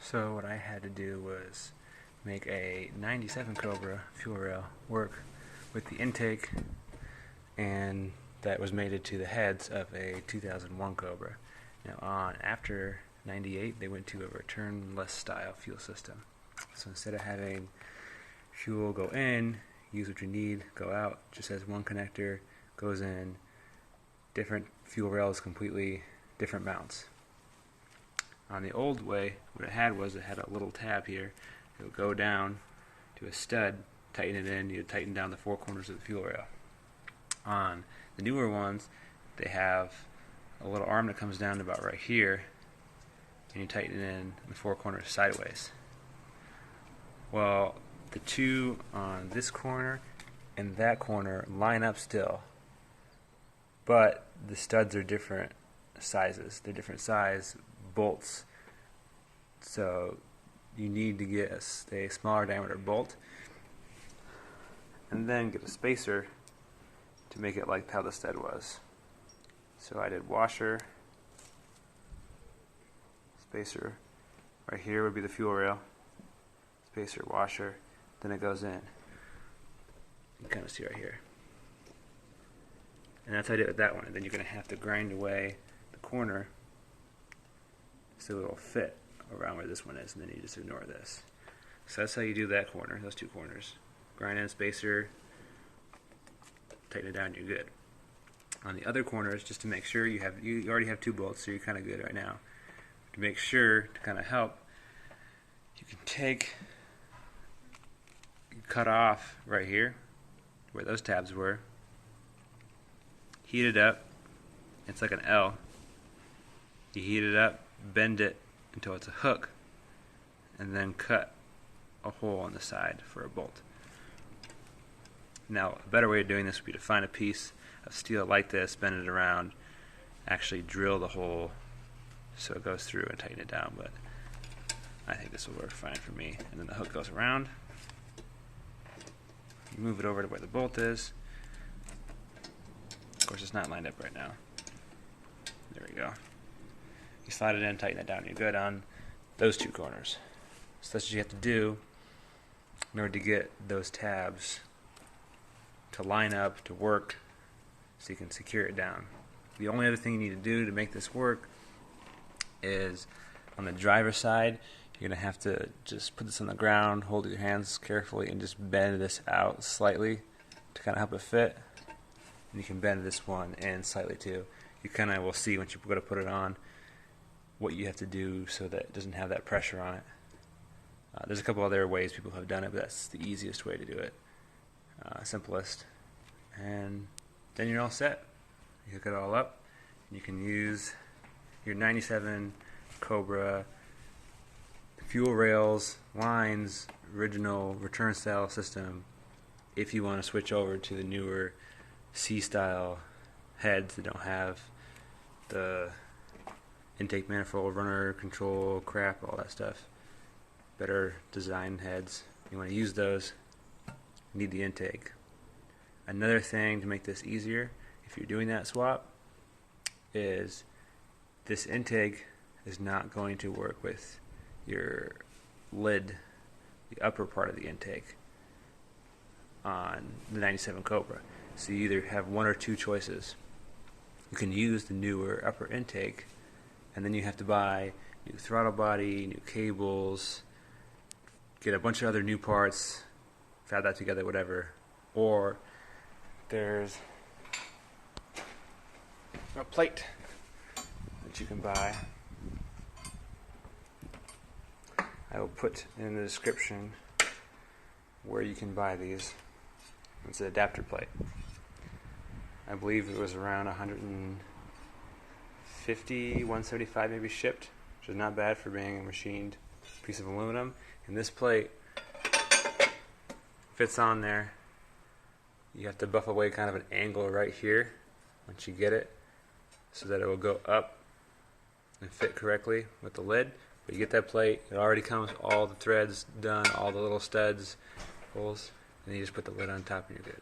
So what I had to do was make a 97 Cobra fuel rail work with the intake, and that was mated to the heads of a 2001 Cobra. Now after 98 they went to a returnless style fuel system. So instead of having fuel go in, use what you need, go out, just has one connector, goes in, different fuel rails, completely different mounts. On the old way, what it had a little tab here. It would go down to a stud, tighten it in, you'd tighten down the four corners of the fuel rail. On the newer ones, they have a little arm that comes down to about right here, and you tighten it in the four corners sideways. Well, the two on this corner and that corner line up still, but the studs are different sizes. They're different size bolts, so you need to get a smaller diameter bolt and then get a spacer to make it like how the stud was. So I did washer, spacer, right here would be the fuel rail, spacer, washer, then it goes in. You can kind of see right here. And that's how I did it with that one. And then you're going to have to grind away the corner so it'll fit around where this one is, and then you just ignore this. So that's how you do that corner, those two corners. Grind in spacer, tighten it down, you're good. On the other corners, just to make sure you already have two bolts, so you're kind of good right now. To make sure, to kind of help, you can cut off right here where those tabs were, heat it up, it's like an L. You heat it up, bend it until it's a hook, and then cut a hole on the side for a bolt. Now, a better way of doing this would be to find a piece of steel like this, bend it around, actually drill the hole so it goes through and tighten it down, but I think this will work fine for me. And then the hook goes around, you move it over to where the bolt is. Of course, it's not lined up right now. There we go. You slide it in, tighten it down, you're good on those two corners. So that's what you have to do in order to get those tabs to line up, to work, so you can secure it down. The only other thing you need to do to make this work is on the driver's side, you're going to have to just put this on the ground, hold your hands carefully, and just bend this out slightly to kind of help it fit. And you can bend this one in slightly too. You kind of will see once you go to put it on what you have to do so that it doesn't have that pressure on it. There's a couple other ways people have done it, but that's the easiest way to do it. Simplest. And then you're all set. You hook it all up, and you can use your 97 Cobra fuel rails, lines, original return style system if you want to switch over to the newer C-style heads that don't have the intake manifold, runner control, crap, all that stuff. Better design heads. You want to use those, you need the intake. Another thing to make this easier, if you're doing that swap, is this intake is not going to work with your lid, the upper part of the intake on the 97 Cobra. So you either have one or two choices. You can use the newer upper intake, and then you have to buy new throttle body, new cables, get a bunch of other new parts, fab that together, whatever. Or there's a plate that you can buy. I will put in the description where you can buy these. It's an adapter plate. I believe it was around 150, 175 maybe shipped, which is not bad for being a machined piece of aluminum. And this plate fits on there. You have to buff away kind of an angle right here once you get it so that it will go up and fit correctly with the lid. But you get that plate, it already comes with all the threads done, all the little studs, holes, and you just put the lid on top and you're good.